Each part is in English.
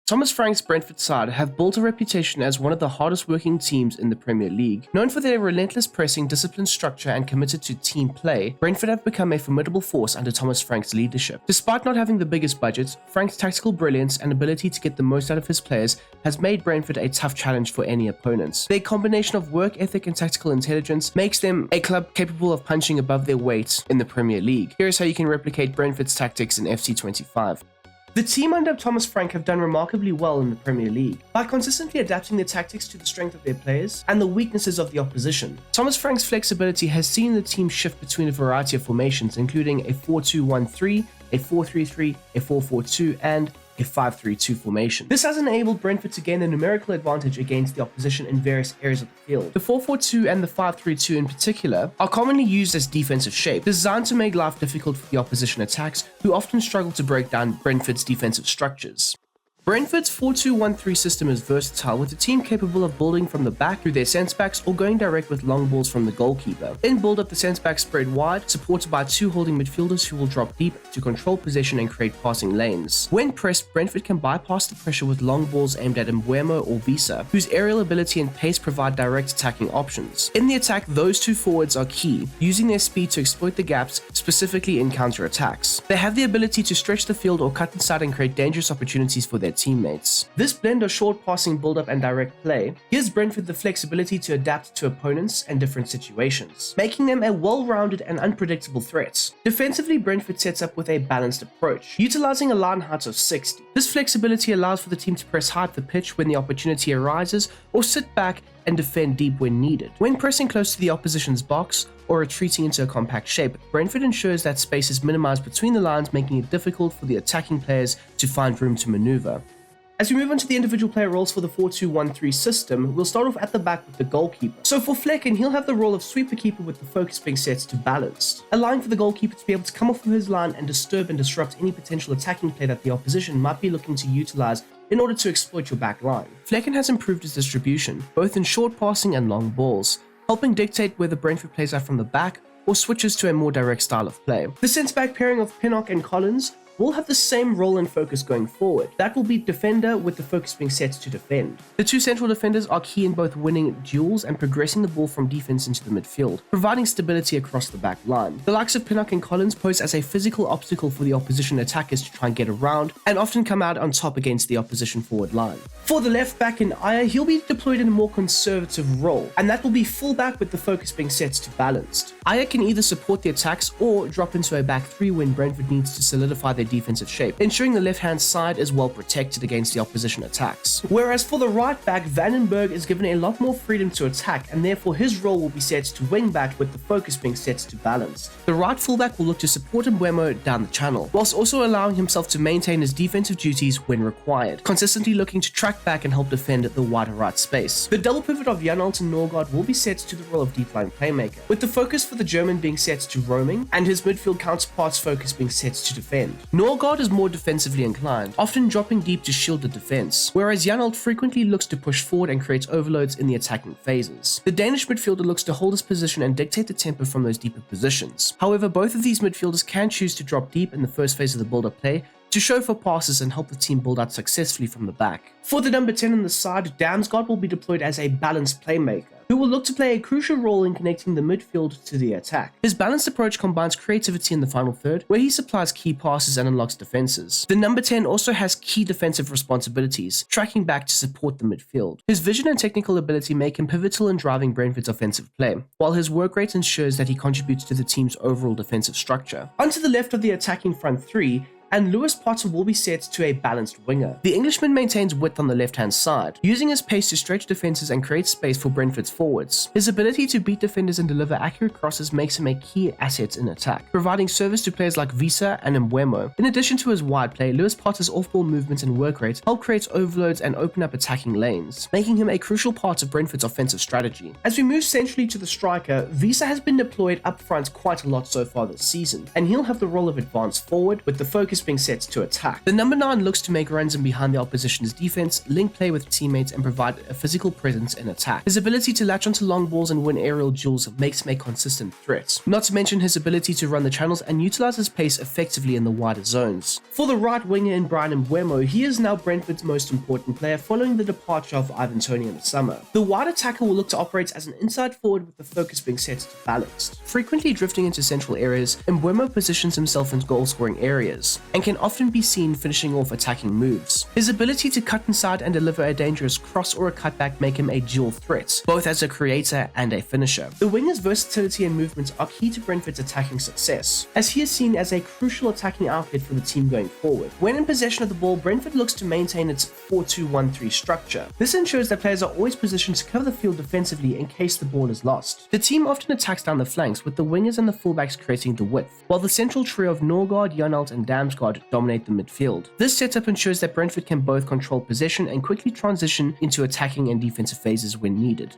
Thomas Frank's Brentford side have built a reputation as one of the hardest working teams in the Premier League. Known for their relentless pressing, disciplined structure and committed to team play, Brentford have become a formidable force under Thomas Frank's leadership. Despite not having the biggest budget, Frank's tactical brilliance and ability to get the most out of his players has made Brentford a tough challenge for any opponents. Their combination of work ethic and tactical intelligence makes them a club capable of punching above their weight in the Premier League. Here's how you can replicate Brentford's tactics in FC25. The team under Thomas Frank have done remarkably well in the Premier League by consistently adapting their tactics to the strength of their players and the weaknesses of the opposition. Thomas Frank's flexibility has seen the team shift between a variety of formations, including a 4-2-1-3, a 4-3-3, a 4-4-2, and a 5-3-2 formation. This has enabled Brentford to gain a numerical advantage against the opposition in various areas of the field. The 4-4-2 and the 5-3-2 in particular are commonly used as defensive shape, designed to make life difficult for the opposition attacks, who often struggle to break down Brentford's defensive structures. Brentford's 4-2-1-3 system is versatile, with a team capable of building from the back through their centre-backs or going direct with long balls from the goalkeeper. Then build up the centre-backs spread wide, supported by two holding midfielders who will drop deep to control possession and create passing lanes. When pressed, Brentford can bypass the pressure with long balls aimed at Mbeumo or Visa, whose aerial ability and pace provide direct attacking options. In the attack, those two forwards are key, using their speed to exploit the gaps, specifically in counter-attacks. They have the ability to stretch the field or cut inside and create dangerous opportunities for their teammates. This blend of short passing, build-up and direct play gives Brentford the flexibility to adapt to opponents and different situations, making them a well-rounded and unpredictable threat. Defensively, Brentford sets up with a balanced approach, utilizing a line height of 60. This flexibility allows for the team to press high up the pitch when the opportunity arises, or sit back and defend deep when needed. When pressing close to the opposition's box or retreating into a compact shape, Brentford ensures that space is minimized between the lines, making it difficult for the attacking players to find room to maneuver. As we move on to the individual player roles for the 4-2-1-3 system, we'll start off at the back with the goalkeeper. So for Flecken, he'll have the role of sweeper keeper with the focus being set to balanced, allowing for the goalkeeper to be able to come off of his line and disturb and disrupt any potential attacking play that the opposition might be looking to utilize in order to exploit your back line. Flecken has improved his distribution, both in short passing and long balls, helping dictate whether Brentford plays out from the back or switches to a more direct style of play. The centre-back pairing of Pinnock and Collins will have the same role and focus going forward. That will be defender, with the focus being set to defend. The two central defenders are key in both winning duels and progressing the ball from defense into the midfield, providing stability across the back line. The likes of Pinnock and Collins pose as a physical obstacle for the opposition attackers to try and get around, and often come out on top against the opposition forward line. For the left back in Aya, he'll be deployed in a more conservative role, and that will be full back with the focus being set to balanced. Aya can either support the attacks or drop into a back three when Brentford needs to solidify their defensive shape, ensuring the left-hand side is well protected against the opposition attacks. Whereas for the right back, Vandenberg is given a lot more freedom to attack, and therefore his role will be set to wing back with the focus being set to balanced. The right fullback will look to support Mbeumo down the channel, whilst also allowing himself to maintain his defensive duties when required, consistently looking to track back and help defend the wider right space. The double pivot of Janelt and Norgard will be set to the role of deep line playmaker, with the focus for the German being set to roaming and his midfield counterpart's focus being set to defend. Norgard is more defensively inclined, often dropping deep to shield the defense, whereas Janelt frequently looks to push forward and creates overloads in the attacking phases. The Danish midfielder looks to hold his position and dictate the tempo from those deeper positions. However, both of these midfielders can choose to drop deep in the first phase of the build-up play to show for passes and help the team build out successfully from the back. For the number 10 on the side, Damsgaard will be deployed as a balanced playmaker, who will look to play a crucial role in connecting the midfield to the attack. His balanced approach combines creativity in the final third, where he supplies key passes and unlocks defenses. The number 10 also has key defensive responsibilities, tracking back to support the midfield. His vision and technical ability make him pivotal in driving Brentford's offensive play, while his work rate ensures that he contributes to the team's overall defensive structure. Onto the left of the attacking front three, and Lewis Potter will be set to a balanced winger. The Englishman maintains width on the left-hand side, using his pace to stretch defenses and create space for Brentford's forwards. His ability to beat defenders and deliver accurate crosses makes him a key asset in attack, providing service to players like Visa and Mbeumo. In addition to his wide play, Lewis Potter's off-ball movement and work rate help create overloads and open up attacking lanes, making him a crucial part of Brentford's offensive strategy. As we move centrally to the striker, Visa has been deployed up front quite a lot so far this season, and he'll have the role of advanced forward, with the focus focus being set to attack. The number 9 looks to make runs in behind the opposition's defense, link play with teammates, and provide a physical presence in attack. His ability to latch onto long balls and win aerial duels makes him a consistent threat, not to mention his ability to run the channels and utilize his pace effectively in the wider zones. For the right winger in Bryan Mbeumo, he is now Brentford's most important player following the departure of Ivan Toney in the summer. The wide attacker will look to operate as an inside forward with the focus being set to balanced. Frequently drifting into central areas, Mbeumo positions himself in goal-scoring areas, and can often be seen finishing off attacking moves. His ability to cut inside and deliver a dangerous cross or a cutback make him a dual threat, both as a creator and a finisher. The winger's versatility and movements are key to Brentford's attacking success, as he is seen as a crucial attacking outlet for the team going forward. When in possession of the ball, Brentford looks to maintain its 4-2-1-3 structure. This ensures that players are always positioned to cover the field defensively in case the ball is lost. The team often attacks down the flanks, with the wingers and the fullbacks creating the width, while the central trio of Norgard, Janelt, and Damsgaard dominate the midfield. This setup ensures that Brentford can both control possession and quickly transition into attacking and defensive phases when needed.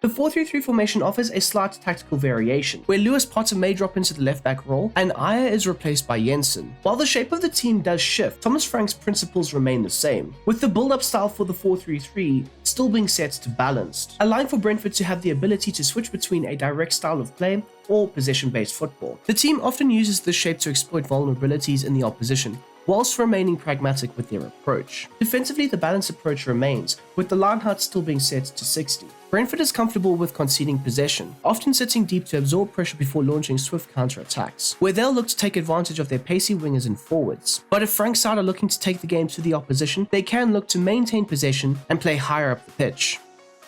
The 4-3-3 formation offers a slight tactical variation, where Lewis Potter may drop into the left-back role and Ajer is replaced by Jensen. While the shape of the team does shift, Thomas Frank's principles remain the same, with the build-up style for the 4-3-3 still being set to balanced, allowing for Brentford to have the ability to switch between a direct style of play or possession-based football. The team often uses this shape to exploit vulnerabilities in the opposition, whilst remaining pragmatic with their approach. Defensively, the balanced approach remains, with the line height still being set to 60. Brentford is comfortable with conceding possession, often sitting deep to absorb pressure before launching swift counter-attacks, where they'll look to take advantage of their pacey wingers and forwards. But if Frank's side are looking to take the game to the opposition, they can look to maintain possession and play higher up the pitch.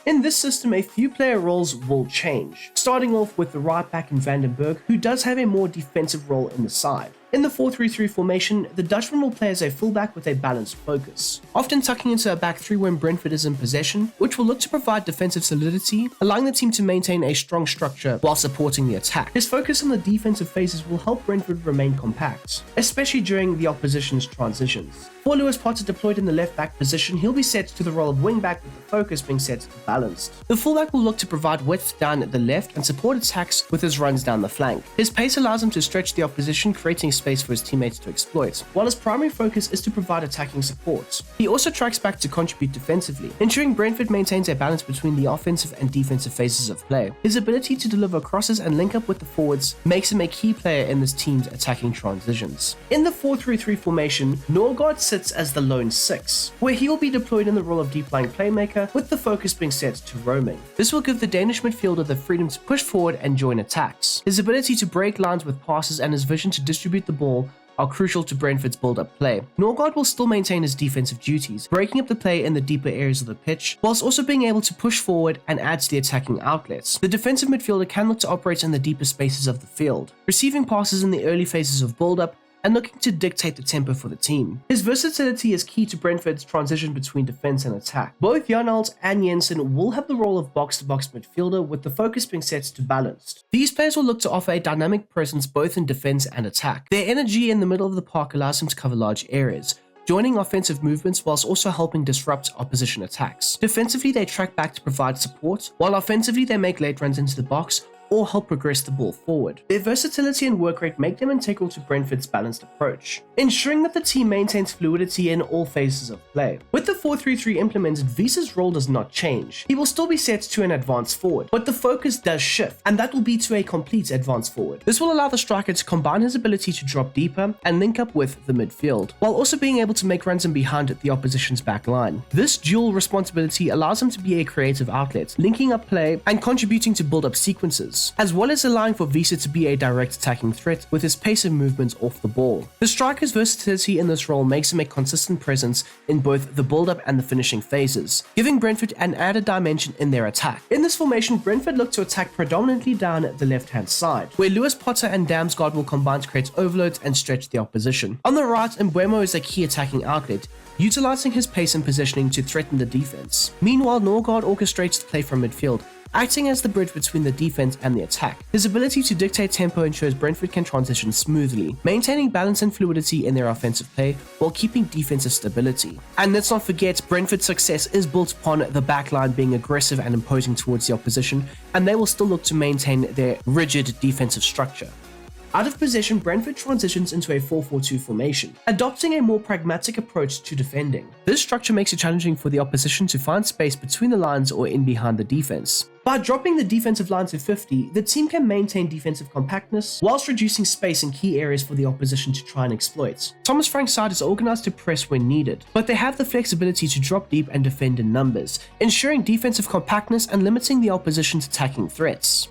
In this system, a few player roles will change, starting off with the right back in Vandenberg, who does have a more defensive role in the side. In the 4-3-3 formation, the Dutchman will play as a fullback with a balanced focus, often tucking into a back three when Brentford is in possession, which will look to provide defensive solidity, allowing the team to maintain a strong structure while supporting the attack. His focus on the defensive phases will help Brentford remain compact, especially during the opposition's transitions. For Lewis Potter deployed in the left-back position, he'll be set to the role of wing-back with the focus being set to balanced. The fullback will look to provide width down the left and support attacks with his runs down the flank. His pace allows him to stretch the opposition, creating space for his teammates to exploit, while his primary focus is to provide attacking support. He also tracks back to contribute defensively, ensuring Brentford maintains a balance between the offensive and defensive phases of play. His ability to deliver crosses and link up with the forwards makes him a key player in this team's attacking transitions. In the 4-3-3 formation, Norgard sits as the lone 6, where he will be deployed in the role of deep-lying playmaker, with the focus being set to roaming. This will give the Danish midfielder the freedom to push forward and join attacks. His ability to break lines with passes and his vision to distribute the ball are crucial to Brentford's build-up play. Norgard will still maintain his defensive duties, breaking up the play in the deeper areas of the pitch, whilst also being able to push forward and add to the attacking outlets. The defensive midfielder can look to operate in the deeper spaces of the field, receiving passes in the early phases of build-up and looking to dictate the tempo for the team. His versatility is key to Brentford's transition between defense and attack. Both Janelt and Jensen will have the role of box-to-box midfielder, with the focus being set to balanced. These players will look to offer a dynamic presence both in defense and attack. Their energy in the middle of the park allows them to cover large areas, joining offensive movements whilst also helping disrupt opposition attacks. Defensively, they track back to provide support, while offensively they make late runs into the box or help progress the ball forward. Their versatility and work rate make them integral to Brentford's balanced approach, ensuring that the team maintains fluidity in all phases of play. With the 4-3-3 implemented, Wies's role does not change. He will still be set to an advanced forward, but the focus does shift, and that will be to a complete advanced forward. This will allow the striker to combine his ability to drop deeper and link up with the midfield, while also being able to make runs in behind the opposition's back line. This dual responsibility allows him to be a creative outlet, linking up play and contributing to build up sequences, as well as allowing for Wiese to be a direct attacking threat with his pace of movements off the ball. The striker's versatility in this role makes him a consistent presence in both the build-up and the finishing phases, giving Brentford an added dimension in their attack. In this formation, Brentford look to attack predominantly down the left-hand side, where Lewis Potter and Damsgaard will combine to create overloads and stretch the opposition. On the right, Mbeumo is a key attacking outlet, utilizing his pace and positioning to threaten the defense. Meanwhile, Norgard orchestrates the play from midfield, acting as the bridge between the defense and the attack. His ability to dictate tempo ensures Brentford can transition smoothly, maintaining balance and fluidity in their offensive play while keeping defensive stability. And let's not forget, Brentford's success is built upon the backline being aggressive and imposing towards the opposition, and they will still look to maintain their rigid defensive structure. Out of possession, Brentford transitions into a 4-4-2 formation, adopting a more pragmatic approach to defending. This structure makes it challenging for the opposition to find space between the lines or in behind the defense. By dropping the defensive line to 50, the team can maintain defensive compactness whilst reducing space in key areas for the opposition to try and exploit. Thomas Frank's side is organised to press when needed, but they have the flexibility to drop deep and defend in numbers, ensuring defensive compactness and limiting the opposition's attacking threats.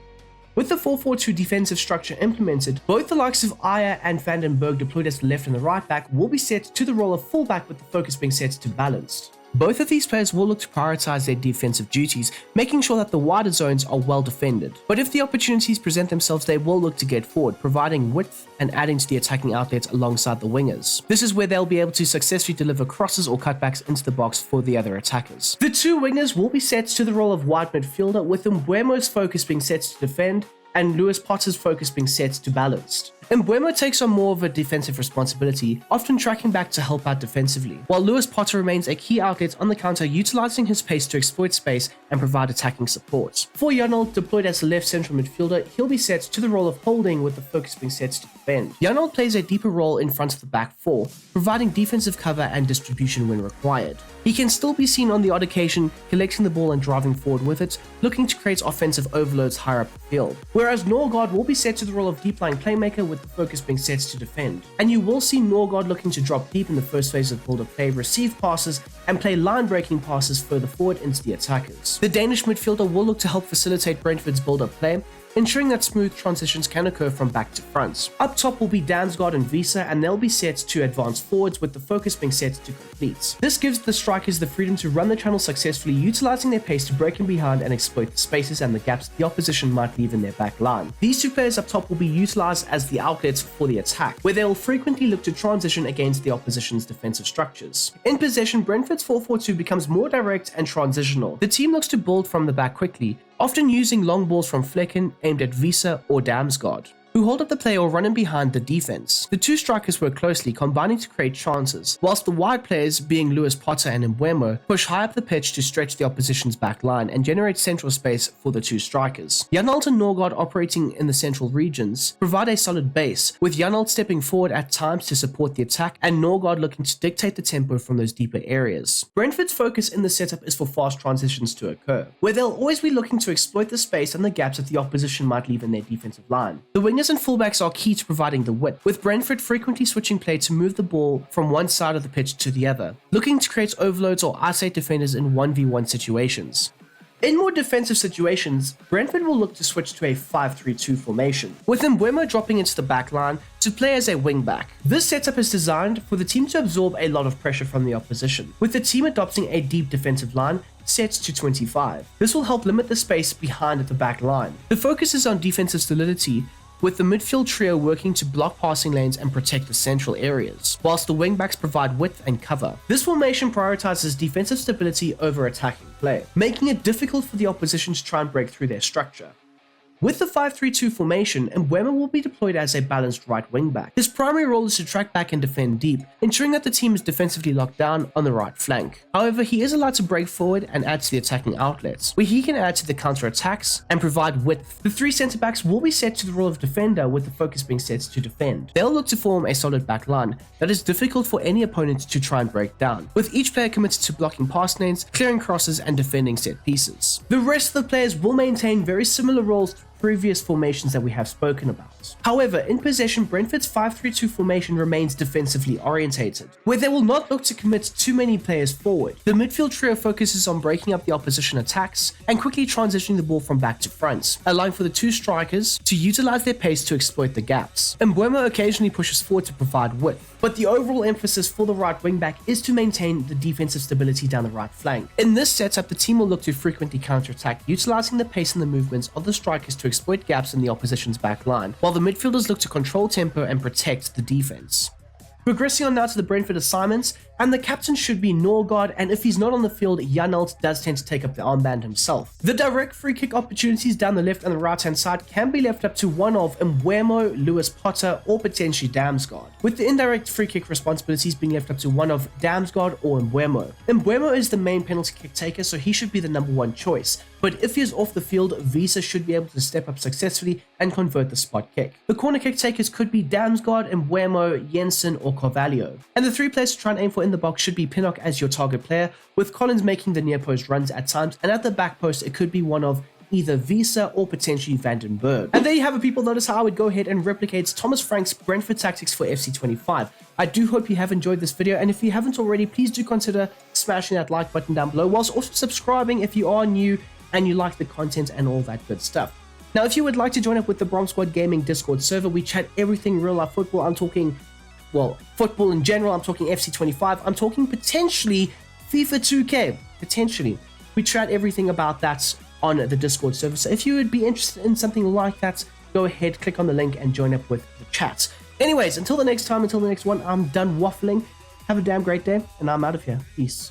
With the 4-4-2 defensive structure implemented, both the likes of Ayer and Van den Berg deployed as the left and the right back will be set to the role of fullback, with the focus being set to balanced. Both of these players will look to prioritize their defensive duties, making sure that the wider zones are well defended. But if the opportunities present themselves, they will look to get forward, providing width and adding to the attacking outlets alongside the wingers. This is where they'll be able to successfully deliver crosses or cutbacks into the box for the other attackers. The two wingers will be set to the role of wide midfielder, with Mbeumo's focus being set to defend and Lewis Potter's focus being set to balanced. Mbeumo takes on more of a defensive responsibility, often tracking back to help out defensively, while Lewis Potter remains a key outlet on the counter, utilizing his pace to exploit space and provide attacking support. For Janelt, deployed as the left central midfielder, he'll be set to the role of holding, with the focus being set to defend. Janelt plays a deeper role in front of the back four, providing defensive cover and distribution when required. He can still be seen on the odd occasion collecting the ball and driving forward with it, looking to create offensive overloads higher up the field. Whereas Norgard will be set to the role of deep line playmaker, with the focus being set to defend. And you will see Norgard looking to drop deep in the first phase of build-up play, receive passes, and play line-breaking passes further forward into the attackers. The Danish midfielder will look to help facilitate Brentford's build-up play, ensuring that smooth transitions can occur from back to front. Up top will be Damsgaard and Visa, and they'll be set to advance forwards, with the focus being set to complete. This gives the strikers the freedom to run the channel successfully, utilizing their pace to break in behind and exploit the spaces and the gaps the opposition might leave in their back line. These two players up top will be utilized as the outlets for the attack, where they will frequently look to transition against the opposition's defensive structures. In possession, Brentford's 4-4-2 becomes more direct and transitional. The team looks to build from the back quickly, often using long balls from Flecken aimed at Visa or Damsgaard, who hold up the play or run in behind the defense. The two strikers work closely, combining to create chances, whilst the wide players, being Lewis Potter and Mbeumo, push high up the pitch to stretch the opposition's back line and generate central space for the two strikers. Janelt and Norgard, operating in the central regions, provide a solid base, with Janelt stepping forward at times to support the attack and Norgard looking to dictate the tempo from those deeper areas. Brentford's focus in the setup is for fast transitions to occur, where they'll always be looking to exploit the space and the gaps that the opposition might leave in their defensive line. The wingers and fullbacks are key to providing the width, with Brentford frequently switching play to move the ball from one side of the pitch to the other, looking to create overloads or isolate defenders in 1v1 situations. In more defensive situations, Brentford will look to switch to a 5-3-2 formation, with Mbeumo dropping into the back line to play as a wing-back. This setup is designed for the team to absorb a lot of pressure from the opposition, with the team adopting a deep defensive line set to 25. This will help limit the space behind at the back line. The focus is on defensive solidity, with the midfield trio working to block passing lanes and protect the central areas, whilst the wingbacks provide width and cover. This formation prioritizes defensive stability over attacking play, making it difficult for the opposition to try and break through their structure. With the 5-3-2 formation, Mbeumo will be deployed as a balanced right wing-back. His primary role is to track back and defend deep, ensuring that the team is defensively locked down on the right flank. However, he is allowed to break forward and add to the attacking outlets, where he can add to the counter-attacks and provide width. The three centre-backs will be set to the role of defender, with the focus being set to defend. They'll look to form a solid back line that is difficult for any opponent to try and break down, with each player committed to blocking pass lanes, clearing crosses, and defending set pieces. The rest of the players will maintain very similar roles to previous formations that we have spoken about. However, in possession, Brentford's 5-3-2 formation remains defensively orientated, where they will not look to commit too many players forward. The midfield trio focuses on breaking up the opposition attacks and quickly transitioning the ball from back to front, allowing for the two strikers to utilize their pace to exploit the gaps. Mbeumo occasionally pushes forward to provide width, but the overall emphasis for the right wing-back is to maintain the defensive stability down the right flank. In this setup, the team will look to frequently counter-attack, utilizing the pace and the movements of the strikers to exploit gaps in the opposition's back line, while the midfielders look to control tempo and protect the defense. Progressing on now to the Brentford assignments, and the captain should be Norgard, and if he's not on the field, Janelt does tend to take up the armband himself. The direct free kick opportunities down the left and the right hand side can be left up to one of Mbeumo, Lewis Potter, or potentially Damsgaard, with the indirect free kick responsibilities being left up to one of Damsgaard or Mbeumo. Mbeumo is the main penalty kick taker, so he should be the number one choice, but if he is off the field, Visa should be able to step up successfully and convert the spot kick. The corner kick takers could be Damsgaard, Mbeumo, Jensen, or Carvalho. And the three players to try and aim for in the box should be Pinnock as your target player, with Collins making the near post runs at times, and at the back post it could be one of either Visa or potentially Vandenberg. And there you have it, people. Notice how I would go ahead and replicate Thomas Frank's Brentford tactics for FC25. I do hope you have enjoyed this video, and if you haven't already, please do consider smashing that like button down below, whilst also subscribing if you are new and you like the content and all that good stuff. Now, if you would like to join up with the Brom Squad Gaming Discord server, we chat everything real life football. I'm talking, well, football in general. I'm talking FC25. I'm talking potentially FIFA 2K, potentially. We chat everything about that on the Discord server. So if you would be interested in something like that, go ahead, click on the link and join up with the chat. Anyways, until the next time, until the next one, I'm done waffling. Have a damn great day, and I'm out of here. Peace.